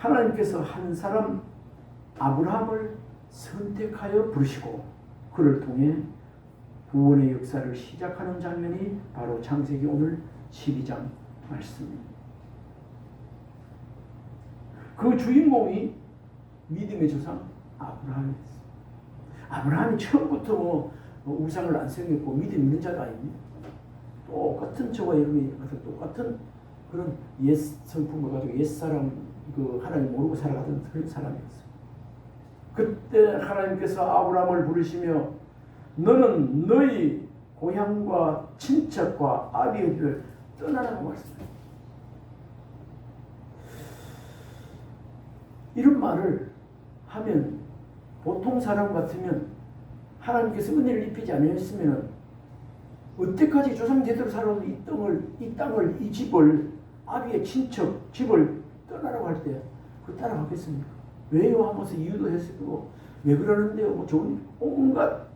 하나님께서 한 사람 아브라함을 선택하여 부르시고 그를 통해 구원의 역사를 시작하는 장면이 바로 창세기 오늘 12장 말씀입니다. 그 주인공이 믿음의 조상 아브라함이었어요. 아브라함이 처음부터 우상을 안 섬겼고 믿음 있는 자가 아닙니다. 똑같은 저와 여러분이 똑같은 그런 옛 성품을 가지고 옛사람 하나님 모르고 살아가던 그런 사람이었어요. 그때 하나님께서 아브라함을 부르시며 너는 너희 고향과 친척과 아비를 떠나라고 말씀해요. 이런 말을 하면 보통 사람 같으면 하나님께서 은혜를 입히지 않으셨으면 어때까지 조상 제대로 살아온 이 땅을 이 집을 아비의 친척 집을 떠나라고 할 때 그 따라가겠습니까? 왜요? 하면서 이유도 했을 거고 왜 그러는데요? 좋은 온갖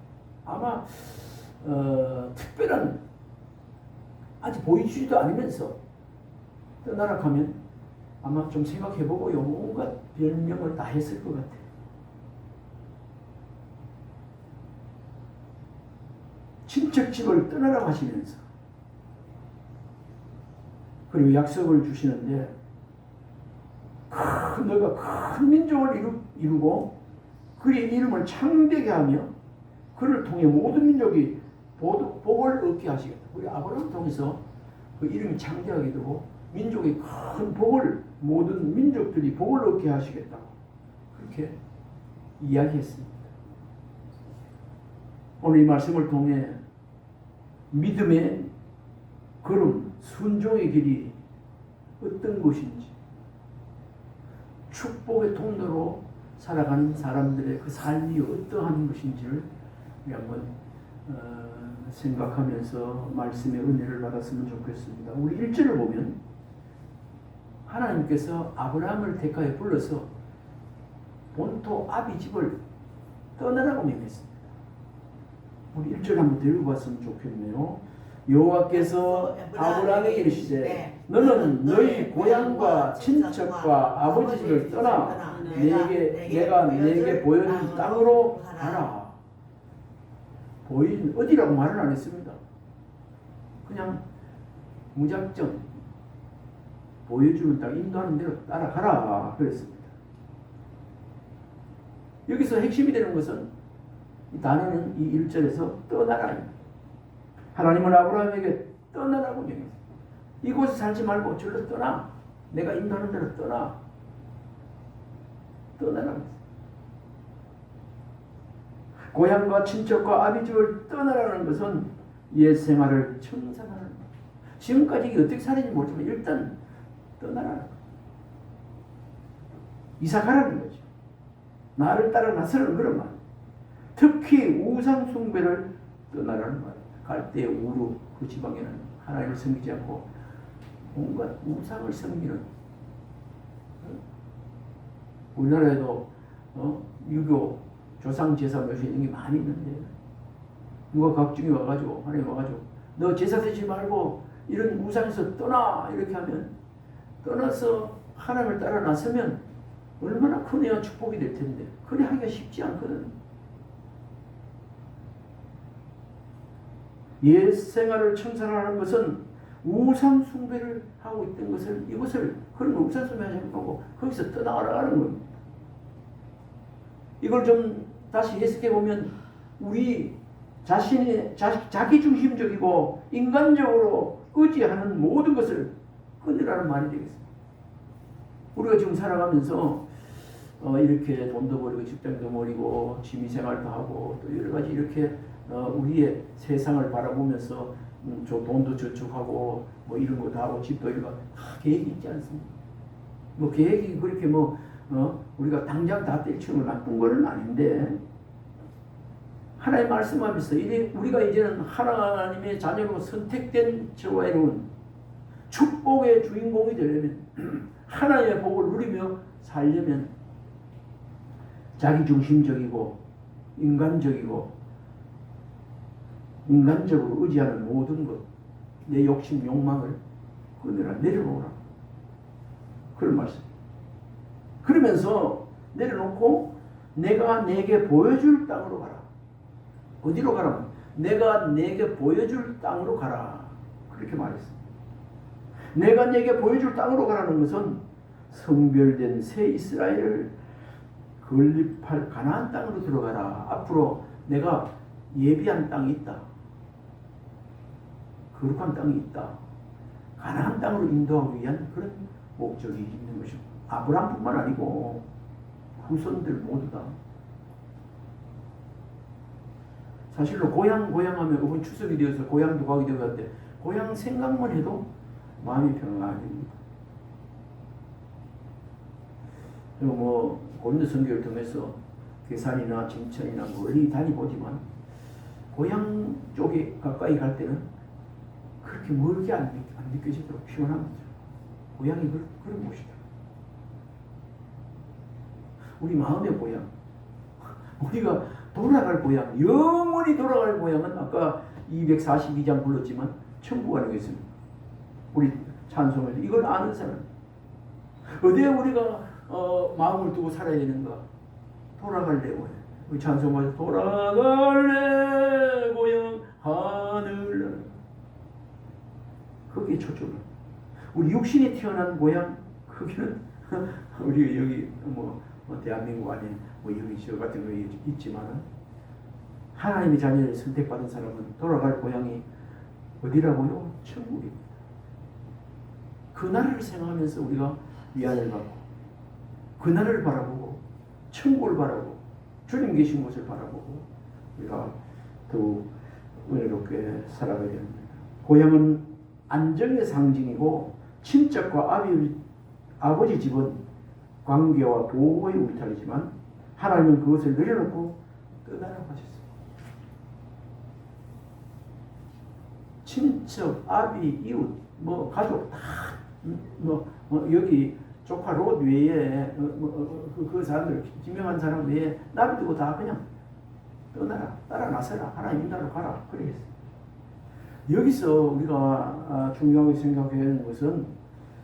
아마 특별한 아직 보이지도 않으면서 떠나라 하면 아마 좀 생각해보고 온갖 별명을 다 했을 것 같아요. 친척집을 떠나라고 하시면서 그리고 약속을 주시는데 너가 큰 민족을 이루고 그의 이름을 창대게 하며 그를 통해 모든 민족이 복을 얻게 하시겠다. 우리 아브라함을 통해서 그 이름이 창대하게 되고 민족이 큰 복을 모든 민족들이 복을 얻게 하시겠다. 그렇게 이야기했습니다. 오늘 이 말씀을 통해 믿음의 걸음, 순종의 길이 어떤 것인지 축복의 통로로 살아가는 사람들의 그 삶이 어떠한 것인지를 우리 한번 생각하면서 말씀의 은혜를 받았으면 좋겠습니다. 우리 1절을 보면 하나님께서 아브라함을 택하여 불러서 본토 아비 집을 떠나라고 명했습니다. 우리 1절 한번 읽어봤으면 좋겠네요. 여호와께서 아브라함에게 이르시되 너는 너희 고향과 친척과 아버지 집을 떠나 내가 내게 보여준 땅으로 가라. 보인 어디라고 말은 안 했습니다. 그냥 무작정 보여주는 땅 인도하는 대로 따라가라 그랬습니다. 여기서 핵심이 되는 것은 이 단어는 이 1절에서 떠나라. 하나님은 아브라함에게 떠나라고 명했어요. 이곳에 살지 말고 절로 떠나. 내가 인도하는 대로 떠나라고 했어요. 고향과 친척과 아비집을 떠나라는 것은 옛 생활을 청산하는 것. 지금까지 이게 어떻게 살았는지 모르지만 일단 떠나라는 것. 이사 가라는 거죠. 나를 따라 나서는 그런 말. 특히 우상 숭배를 떠나라는 말. 갈대 우루 그 지방에는 하나님을 섬기지 않고 온갖 우상을 섬기는 우리나라에도 유교 조상 제사 묘시 이런 게 많이 있는데 누가 각중이 와가지고 하나님 와가지고 너 제사 드리지 말고 이런 우상에서 떠나 이렇게 하면 떠나서 하나님을 따라 나서면 얼마나 큰 은혜와 축복이 될 텐데 그래 하기가 쉽지 않거든. 옛 생활을 청산하는 것은 우상 숭배를 하고 있던 것을 이것을 그런 우상 숭배하지 않고 거기서 떠나가라는 겁니다. 이걸 좀 다시 해석해 보면 우리 자신이 자기 중심적이고 인간적으로 의지하는 모든 것을 끊으라는 말이 되겠습니다. 우리가 지금 살아가면서 이렇게 돈도 버리고 직장도 버리고 취미생활도 하고 또 여러 가지 이렇게 우리의 세상을 바라보면서 돈도 저축하고 뭐 이런 거 다 하고 집도 이런 거 계획이 있지 않습니까? 뭐 계획이 그렇게 우리가 당장 다 떼치는 나쁜 거는 아닌데 하나님 말씀하면서 우리가 이제는 하나님의 자녀로 선택된 저와 여러분 축복의 주인공이 되려면 하나님의 복을 누리며 살려면 자기중심적이고 인간적으로 의지하는 모든 것, 내 욕심, 욕망을 끊으라, 내려놓으라. 그런 말씀. 그러면서 내려놓고 내가 내게 보여줄 땅으로 가라. 어디로 가라? 내가 내게 보여줄 땅으로 가라. 그렇게 말했습니다. 내가 내게 보여줄 땅으로 가라는 것은 성별된 새 이스라엘을 건립할 가나안 땅으로 들어가라. 앞으로 내가 예비한 땅이 있다. 거룩한 땅이 있다. 가나안 땅으로 인도하기 위한 그런 목적이 있는 것이고, 아브라함뿐만 아니고 후손들 모두 다. 사실로 고향하면 이번 추석이 되어서 고향도 가게 되었는데 고향 생각만 해도 마음이 평안이 됩니다. 그리고 뭐 고린도 선교를 통해서 괴산이나 진천이나 멀리 다니보지만 고향 쪽에 가까이 갈 때는 그렇게 멀게 안 느껴지도록 피곤합니다. 고향이 그런 곳이다. 우리 마음의 고향, 우리가 돌아갈 고향, 영원히 돌아갈 고향은 아까 242장 불렀지만 천국 아니겠습니까? 우리 찬송에서 이걸 아는 사람, 어디에 우리가 마음을 두고 살아야 되는가? 돌아갈래 고향. 우리 찬송에서 돌아갈래 고향 하늘, 거기에 초점을. 우리 육신이 태어난 고향, 거기는 우리 여기 뭐 대한민국 안에 뭐 여기 저 같은 거 있지만은 하나님의 자녀를 선택받은 사람은 돌아갈 고향이 어디라고요? 천국입니다. 그 나라를 생각하면서 우리가 위안을 받고 그 나라를 바라보고 천국을 바라보고 주님 계신 곳을 바라보고 우리가 더욱 은혜롭게 살아가야 됩니다. 고향은 안정의 상징이고 친척과 아버지 집은 관계와 보호의 울타리지만 하나님은 그것을 내려놓고 떠나라고 하셨습니다. 친척, 아비, 이웃, 뭐 가족 다 여기 조카 롯 외에 그 사람들 지명한 사람 외에 놔두고 다 그냥 떠나라, 따라 나서라, 하나님 인도로 가라 그러겠어요. 여기서 우리가 중요하게 생각해야 하는 것은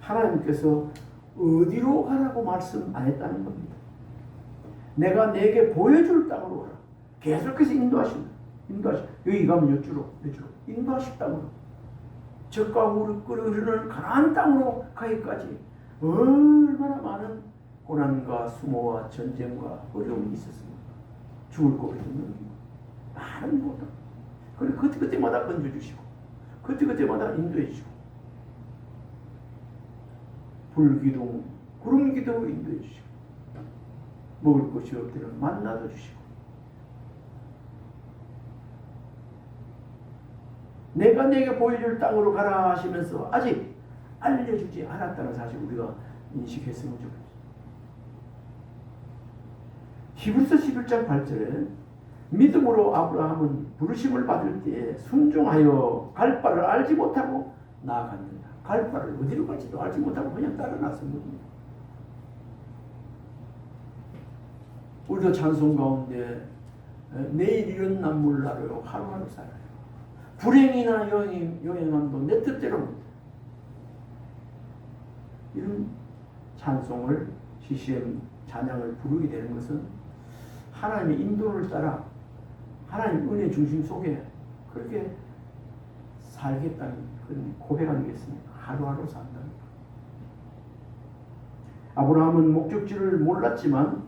하나님께서 어디로 가라고 말씀 안 했다는 겁니다. 내가 내게 보여줄 땅으로 가라. 계속해서 인도하신다. 여기 가면 여쭈로 인도하실 땅으로, 적과 우를 흐르는 가나안 땅으로 가기까지 얼마나 많은 고난과 수모와 전쟁과 어려움이 있었습니까? 죽을 고비도 넘기고 많은 고통. 그리고 그때마다 건져주시고 그때마다 인도해 주시고 불기둥 구름기둥으로 인도해 주시고 먹을 것이 없더라도 만나도 주시고 내가 내게 보여줄 땅으로 가라 하시면서 아직 알려주지 않았다는 사실 우리가 인식했으면 좋겠습니다. 히브리서 11장 8절에 믿음으로 아브라함은 부르심을 받을 때에 순종하여 갈 바를 알지 못하고 나아갔느냐. 갈 바를 어디로 갈지도 알지 못하고 그냥 따라 나선 겁니다. 우리도 찬송 가운데 내일 이런 난 몰라요. 하루하루 살아요. 불행이나 여행함도 내 뜻대로 못해. 이런 찬송을 CCM 찬양을 부르게 되는 것은 하나님의 인도를 따라 하나님 은혜 중심 속에 그렇게 살겠다는 그런 고백 아니겠습니까? 하루하루 산다는 것. 아브라함은 목적지를 몰랐지만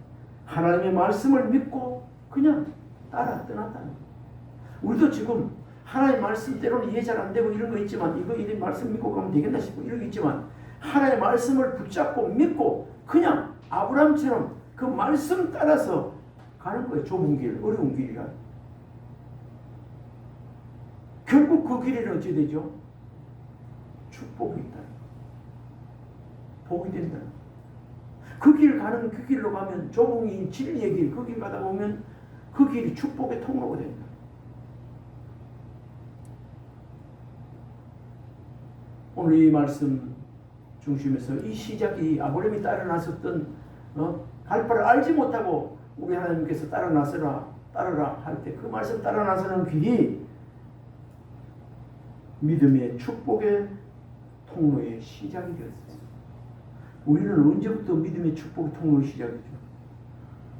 하나님의 말씀을 믿고 그냥 따라 떠났다는 것. 우리도 지금 하나님의 말씀대로는 이해 잘 안 되고 이런 거 있지만 이거 이 말씀 믿고 가면 되겠나 싶고 이런 거 있지만 하나님의 말씀을 붙잡고 믿고 그냥 아브라함처럼 그 말씀 따라서 가는 거예요. 좁은 길, 어려운 길이라. 결국 그 길에는 어찌 되죠? 축복이 있다. 복이 된다. 그 길 가는 그 길로 가면 좁은 길, 진리의 길, 그 길 가다 보면 그 길이 축복의 통로가 된다. 오늘 이 말씀 중심에서 이 시작이 아브라함이 따라 나섰던 갈 바를 알지 못하고 우리 하나님께서 따라 나서라 따르라 할 때 그 말씀 따라 나서는 길이 믿음의 축복의 통로의 시작이 되었습니다. 우리는 언제부터 믿음의 축복의 통로를 시작했죠?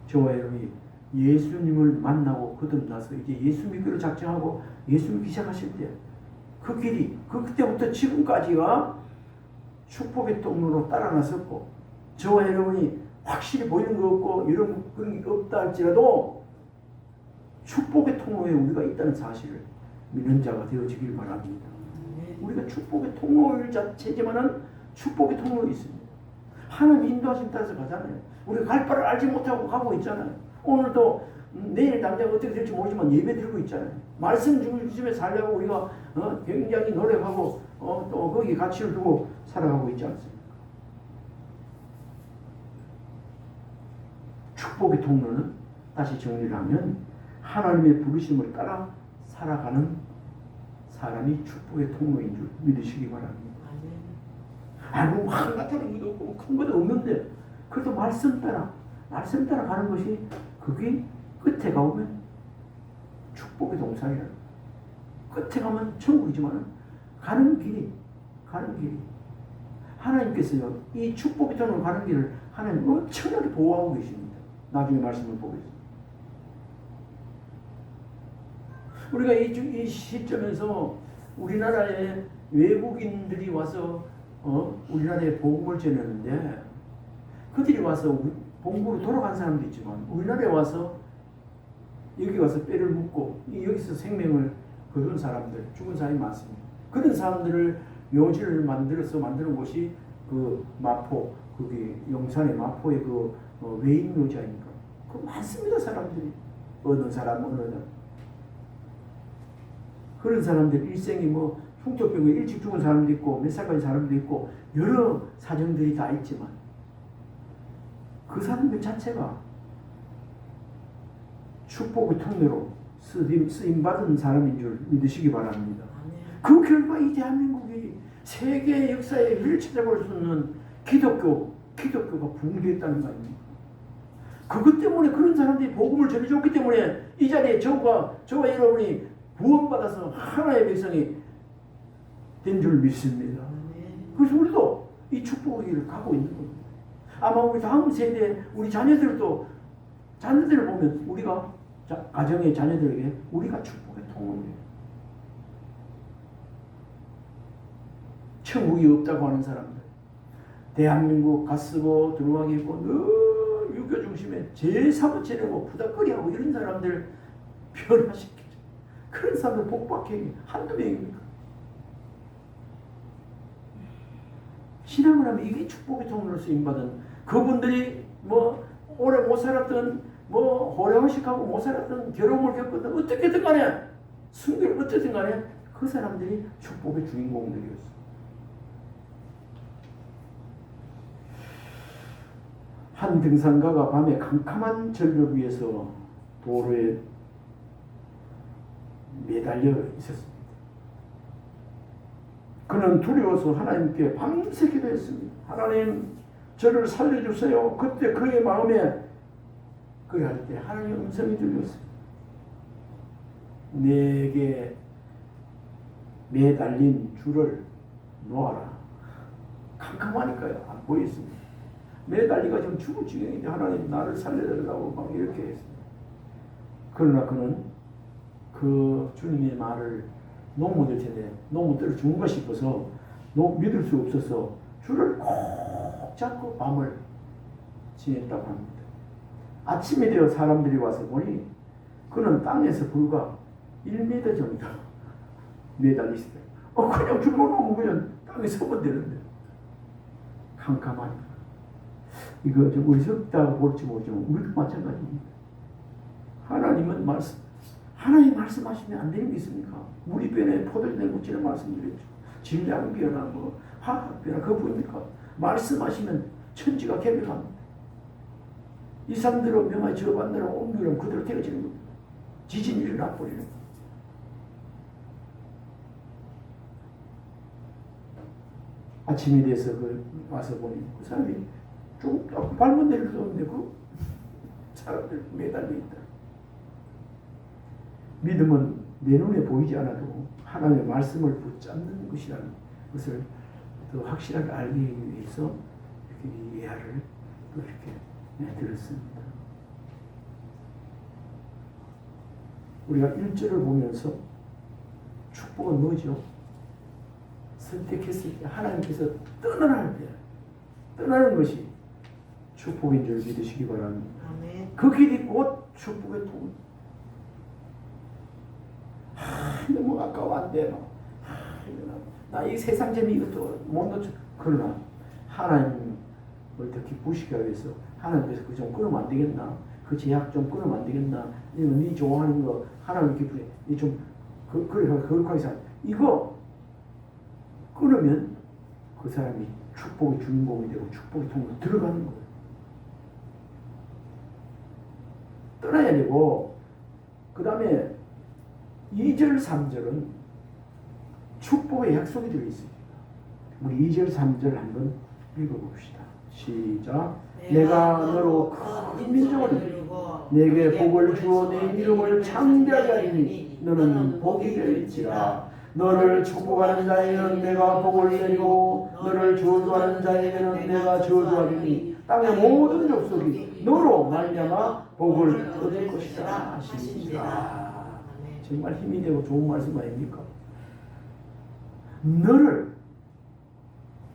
저와 여러분이 예수님을 만나고 거듭나서 이제 예수 믿기로 작정하고 예수 믿기 시작하실 때 그 길이 그때부터 지금까지가 축복의 통로로 따라 나섰고 저와 여러분이 확실히 보이는 거 없고 이런 그런 게 없다 할지라도 축복의 통로에 우리가 있다는 사실을 믿는 자가 되어지길 바랍니다. 우리가 축복의 통로일 자체지만은 축복의 통로에 있습니다. 하나님 인도하심 따라서 가잖아요. 우리가 갈 바를 알지 못하고 가고 있잖아요. 오늘도 내일 당장 어떻게 될지 모르지만 예배 드리고 있잖아요. 말씀 중심에 살려고 우리가 굉장히 노력하고 또 거기에 가치를 두고 살아가고 있지 않습니까? 축복의 통로는 다시 정리를 하면 하나님의 부르심을 따라 살아가는 사람이 축복의 통로인 줄 믿으시기 바랍니다. 뭐 한가타는 것도 없고 큰 것도 없는데 그래도 말씀 따라 가는 것이 그게 끝에 가면 축복의 동산이라. 끝에 가면 천국이지만 가는 길이 하나님께서요 이 축복의 통로로 가는 길을 하나님 엄청나게 보호하고 계십니다. 나중에 말씀을 보겠습니다. 우리가 이 시점에서 우리나라에 외국인들이 와서 우리나라에 복음을 전했는데 그들이 와서 본국으로 돌아간 사람도 있지만 우리나라에 와서 여기 와서 뼈를 묻고 여기서 생명을 거둔 사람들, 죽은 사람이 많습니다. 그런 사람들을 묘지를 만드는 곳이 그 마포, 거기 용산의 마포의 그 외인 묘지 아닙니까? 그 많습니다. 사람들이 어느 사람 그런 사람들 일생이 뭐 흉터병에 일찍 죽은 사람도 있고 몇 살까지 사람도 있고 여러 사정들이 다 있지만 그 사람들 자체가 축복의 통로로 쓰임받은 사람인 줄 믿으시기 바랍니다. 그 결과 이 대한민국이 세계 역사에 늘 찾아볼 수 없는 기독교가 붕괴했다는 거 아닙니까? 그것 때문에 그런 사람들이 복음을 전해줬기 때문에 이 자리에 저와 여러분이 구원받아서 하나의 백성이 된 줄 믿습니다. 그래서 우리도 이 축복의 길을 가고 있는 겁니다. 아마 우리 다음 세대 우리 자녀들을 보면 우리가 가정의 자녀들에게 우리가 축복의 통로예요. 천국이 없다고 하는 사람들 대한민국 가쓰고 들어가기고 늘 유교 중심에 제일 사무치려고 부닥거리하고 이런 사람들 변화시키죠. 그런 사람들 복박해 한두 명입니까? 신앙을 하면 이게 축복의 통로로 쓰임받은 그분들이 뭐 오래 못 살았던 뭐 호령식하고 못 살았던 괴로움을 겪었던 어떻게든 간에 순결 어떻든 간에 그 사람들이 축복의 주인공들이었어. 한 등산가가 밤에 캄캄한 절벽 위에서 도로에 매달려 있었습니다. 그는 두려워서 하나님께 밤새 기도했습니다. 하나님 저를 살려주세요. 그때 그의 마음에 그럴 때 하나님의 음성이 들렸습니다. 내게 매달린 줄을 놓아라. 캄캄하니까요. 안 보였습니다. 매달리가 지금 죽을 지경인데 하나님 나를 살려달라고 막 이렇게 했습니다. 그러나 그는 그 주님의 말을 너무 될 텐데 너무 떨어 죽는가 싶어서 믿을 수 없어서 줄을 꼭 잡고 밤을 지냈다고 합니다. 아침이 되어 사람들이 와서 보니 그는 땅에서 불과 1m 정도 매달리시더라고요. 그냥 줄로 놓으면 그냥 땅에 서면 되는데 캄캄하니까. 이거 좀 어리석다고 볼지 모르지만 우리도 마찬가지입니다. 하나님 말씀하시면 안 되는 게 있습니까? 물이 변해 포도주에 묻히는 말씀드렸죠. 질량 변화, 뭐 화학 변화 그거 보입니까? 말씀하시면 천지가 개벽합니다. 이 사람들로 명하여 저 반대로 옮기면 그대로 되어지는 겁니다. 지진이 일어나 버리는 겁니다. 아침이 돼서 와서 보니 그 사람이 쭉 밟은 데를 쏘는데 그 사람들 매달려 있다. 믿음은 내 눈에 보이지 않아도 하나님의 말씀을 붙잡는 것이라는 것을 더 확실하게 알기 위해서 이 예화를 또 이렇게 들었습니다. 우리가 1절을 보면서 축복은 뭐죠? 선택했을 때 하나님께서 떠나는 때 떠나는 것이 축복인 줄 믿으시기 바랍니다. 아멘. 그 길이 곧 축복의 통. 너무 아까워 안 돼. 나 이 세상 재미 이것도 못 놓쳐. 그러나 하나님을 더 기쁘시게 하기 위해서 하나님께서 그 좀 끊으면 안 되겠나? 그 제약 좀 끊으면 안 되겠나? 네 좋아하는 거 하나님 기쁘게 좀 그래 거룩하게 살. 이거 끊으면 그 사람이 축복의 주인공이 되고 축복의 통으로 들어가는 거예요. 떠나야 되고 그 다음에 2절 3절은 축복의 약속이 들어있습니다. 우리 2절 3절 한번 읽어봅시다. 시작. 내가 너로 큰 민족을 이루고 내게 복을 주어 내 이름을 창대하게 하리니 너는 복이 될지라. 너를 축복하는 자에게는 내가 복을 내리고 너를 저주하는 자에게는 내가 저주하리니 땅의 모든 족속이 너로 말미암아 복을 얻을 것이라 하시니라. 정말 힘이 되고 좋은 말씀 아닙니까? 너를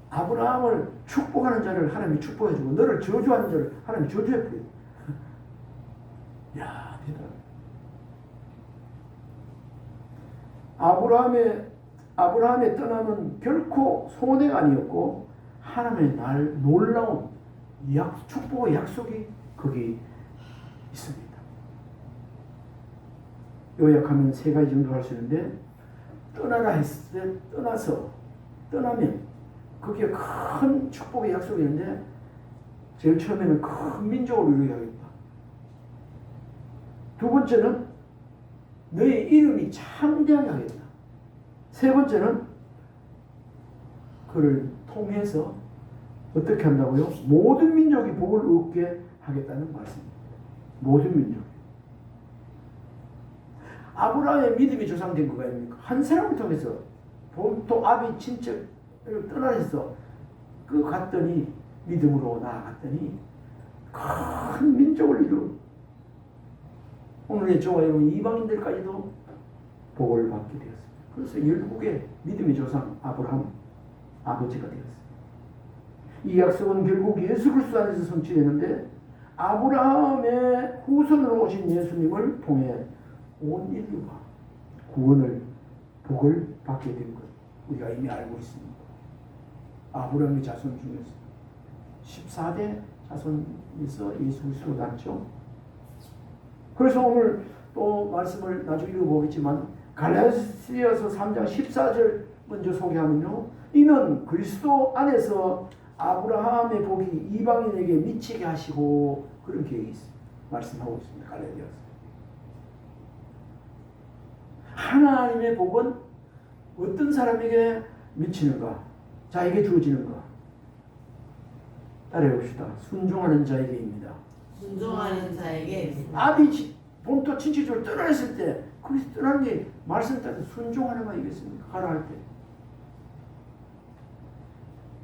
아브라함을 축복하는 자를 하나님이 축복해주고 너를 저주하는 자를 하나님이 저주해버려요. 야, 대단해. 아브라함의 떠남은 결코 손해가 아니었고 하나님의 놀라운 축복의 약속이 거기 있습니다. 요약하면 세 가지 정도 할 수 있는데 떠나라 했을 때 떠나면 거기에 큰 축복의 약속이 있는데 제일 처음에는 큰 민족을 이루게 하겠다. 두 번째는 너의 이름이 창대하게 하겠다. 세 번째는 그를 통해서 어떻게 한다고요? 모든 민족이 복을 얻게 하겠다는 말씀입니다. 모든 민족. 아브라함의 믿음이 조상된 거가 아닙니까? 한 사람을 통해서 본토 아비 친척을 떠나서 그 갔더니 믿음으로 나아갔더니 큰 민족을 이루고 오늘의 저와 여러분 이방인들까지도 복을 받게 되었습니다. 그래서 열국의 믿음의 조상 아브라함 아버지가 되었습니다. 이 약속은 결국 예수 그리스도 안에서 성취되는데 아브라함의 후손으로 오신 예수님을 통해 온 인류가 구원을 복을 받게 된 것 우리가 이미 알고 있습니다. 아브라함의 자손 중에서 14대 자손에서 예수 그리스도가 났죠. 그래서 오늘 또 말씀을 나중에 읽어보겠지만 갈라디아서 3장 14절 먼저 소개하면요. 이는 그리스도 안에서 아브라함의 복이 이방인에게 미치게 하시고 그런 계획이 있습니다. 말씀하고 있습니다. 갈라디아서. 하나님의 복은 어떤 사람에게 미치는가? 자에게 주어지는가? 따라해봅시다. 순종하는 자에게입니다. 순종하는 자에게 아비 본토 친척을 떠나했을 때 거기서 떠나는 게 말씀 따라 순종하는 거 아니겠습니까? 가라 할 때.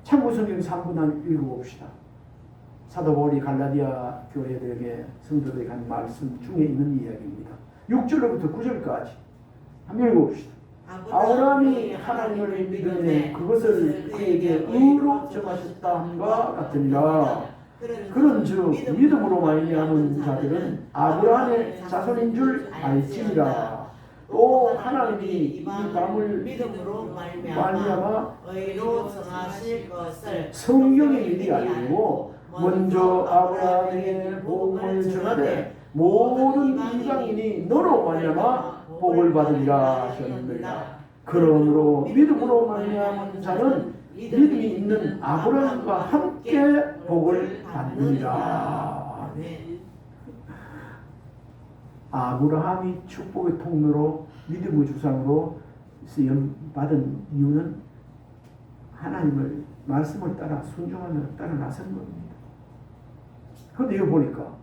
참고성경 3분 읽어봅시다. 사도 바울이 갈라디아 교회들에게 성도들에게 한 말씀 중에 있는 이야기입니다. 6절로부터 9절까지 한번 읽어봅시다. 아브라함이 하나님을 믿으매 그것을 그에게 의로 정하셨다 함과 같으니라. 그런즉 믿음으로 말미암은 자들은 아브라함의 자손인 줄 알지니라. 또 하나님이 이 밤을 믿음으로 말미암아 의로 정하실 것을 성경에 미리 알고 먼저 아브라함에게 복음을 전하되 모든 이방인이 너로 말미암아 복을 받으리라 하셨느니라. 그러므로 믿음으로 말미암은 자는 믿음이 있는 아브라함과 함께 복을 받느니라. 아브라함이 축복의 통로로 믿음의 주상으로 쓰임 받은 이유는 하나님을 말씀을 따라 순종하며 따라 나선 겁니다. 그런데 이거 보니까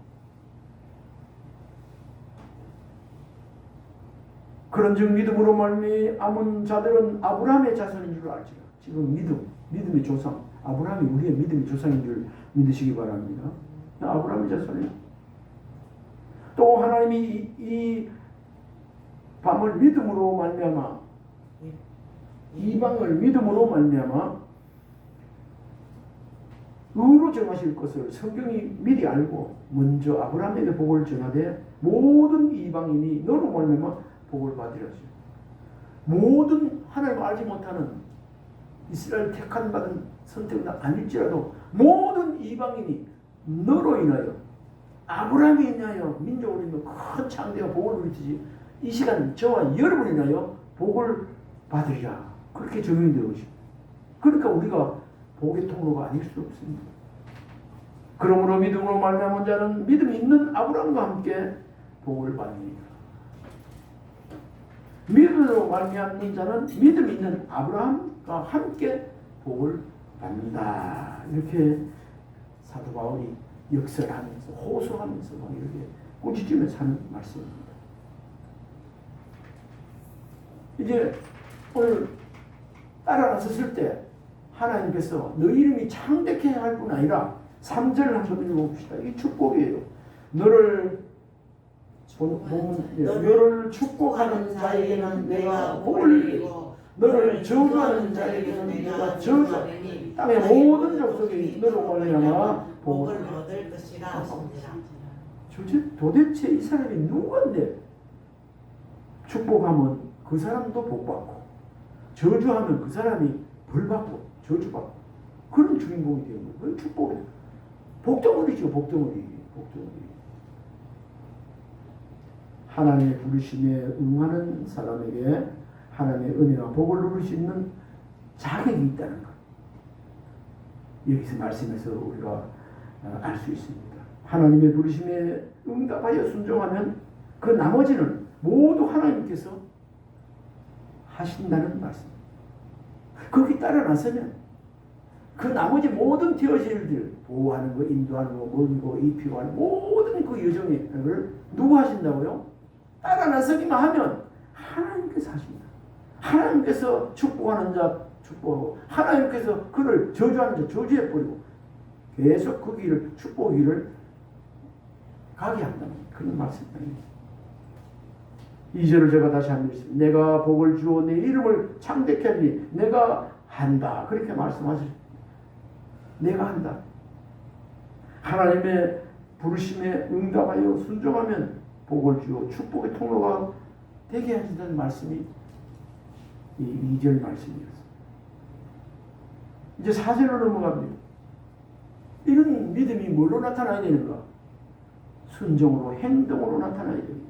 그런즉 믿음으로 말미암은 자들은 아브라함의 자손인 줄 알지라. 지금 믿음의 조상 아브라함이 우리의 믿음의 조상인 줄 믿으시기 바랍니다. 아브라함의 자손이에요. 또 하나님이 이 밤을 믿음으로 말미암아 이방을 믿음으로 말미암아 의로 정하실 것을 성경이 미리 알고 먼저 아브라함에게 복을 전하되 모든 이방인이 너로 말미암아 복을 받으리라. 모든 하나님을 알지 못하는 이스라엘 택한 받은 선택은 아닐지라도 모든 이방인이 너로 인하여 아브라함이 인하여 민족으로 인하여 큰 창대와 복을 누리듯이 이 시간 저와 여러분을 인하여 복을 받으리라. 그렇게 적용되어 있습니다. 그러니까 우리가 복의 통로가 아닐 수 없습니다. 그러므로 믿음으로 말미암은 자는 믿음이 있는 아브라함과 함께 복을 받느니라. 믿음으로 말미암는 자는 믿음이 있는 아브라함과 함께 복을 받는다. 이렇게 사도 바울이 역설하면서 호소하면서 막 이렇게 꾸짖으면서 하는 말씀입니다. 이제 오늘 따라 나섰을 때 하나님께서 너 이름이 창대케 할 뿐 아니라 3절을 한번 읽어봅시다. 이 축복이에요. 너를 축복하는 자에게는 내가 복을 내리고 너를 저주하는 자에게는 내가 저주하니 땅의 모든 족속이 너로 말미암아 복을 얻을 것이라 하시니라. 도대체 이 사람이 누구인데 축복하면 그 사람도 복받고 저주하면 그 사람이 벌받고 저주받고 그런 주인공이 되는 거예요. 그건 축복이에요. 복덩어리죠. 복덩어리. 하나님의 부르심에 응하는 사람에게 하나님의 은혜와 복을 누릴 수 있는 자격이 있다는 것. 여기서 말씀에서 우리가 알 수 있습니다. 하나님의 부르심에 응답하여 순종하면 그 나머지는 모두 하나님께서 하신다는 말씀. 거기 따라 나서면 그 나머지 모든 되어질 일, 보호하는 거, 인도하는 거, 먹이고 입히고 하는 모든 그 여정을 누가 하신다고요? 따라 나서기만 하면 하나님께서 하십니다. 하나님께서 축복하는 자 축복하고 하나님께서 그를 저주하는 자 저주해버리고 계속 그 길을 축복 길을 가게 한다는 그런 말씀입니다. 2절을 제가 다시 한번 읽습니다. 내가 복을 주어 내 이름을 창대케 하니 내가 한다. 그렇게 말씀하셨습니다. 내가 한다. 하나님의 부르심에 응답하여 순종하면 복을 주어 축복의 통로가 되게 하신다는 말씀이 이 2절 말씀이었습니다. 이제 4절로 넘어갑니다. 이런 믿음이 뭘로 나타나야 되는가? 순종으로 행동으로 나타나야 됩니다.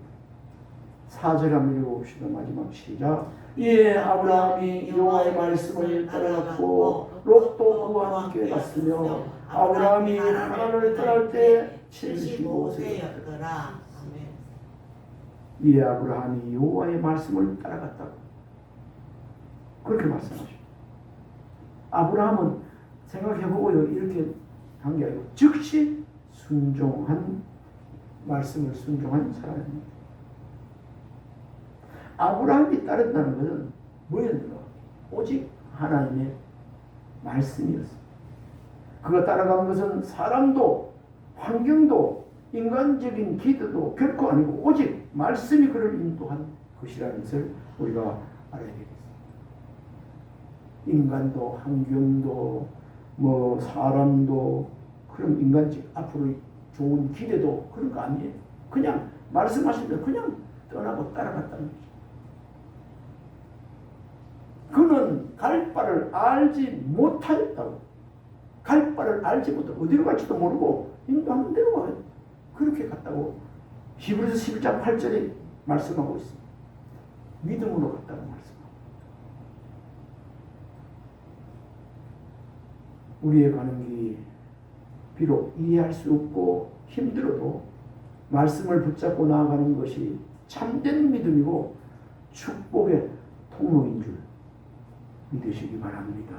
4절 한번 읽어봅시다. 마지막 시작. 이에 아브라함이 여호와의 말씀을 따라갔고 롯도 그와 함께 갔으며 아브라함이 하란을 떠날 때 75세였더라. 이에 아브라함이 여호와의 말씀을 따라갔다고 그렇게 말씀하죠. 아브라함은 생각해보고요. 이렇게 한 게 아니고 즉시 순종한 말씀을 순종한 사람입니다. 아브라함이 따른다는 것은 뭐였는가? 오직 하나님의 말씀이었습니다. 그가 따라간 것은 사람도 환경도 인간적인 기도도 결코 아니고 오직 말씀이 그를 인도한 것이라는 것을 우리가 알아야 되겠습니다. 인간도 환경도 뭐 사람도 그런 인간적 앞으로 좋은 기대도 그런 거 아니에요. 그냥 말씀하시면 그냥 떠나고 따라갔다는 거죠. 그는 갈 바를 알지 못하였다고. 갈 바를 알지 못하고 어디로 갈지도 모르고 인도하는 대로 가요. 그렇게 갔다고 히브리서 11장 8절에 말씀하고 있습니다. 믿음으로 갔다고 말씀합니다. 우리의 가는 길이 비록 이해할 수 없고 힘들어도 말씀을 붙잡고 나아가는 것이 참된 믿음이고 축복의 통로인 줄 믿으시기 바랍니다.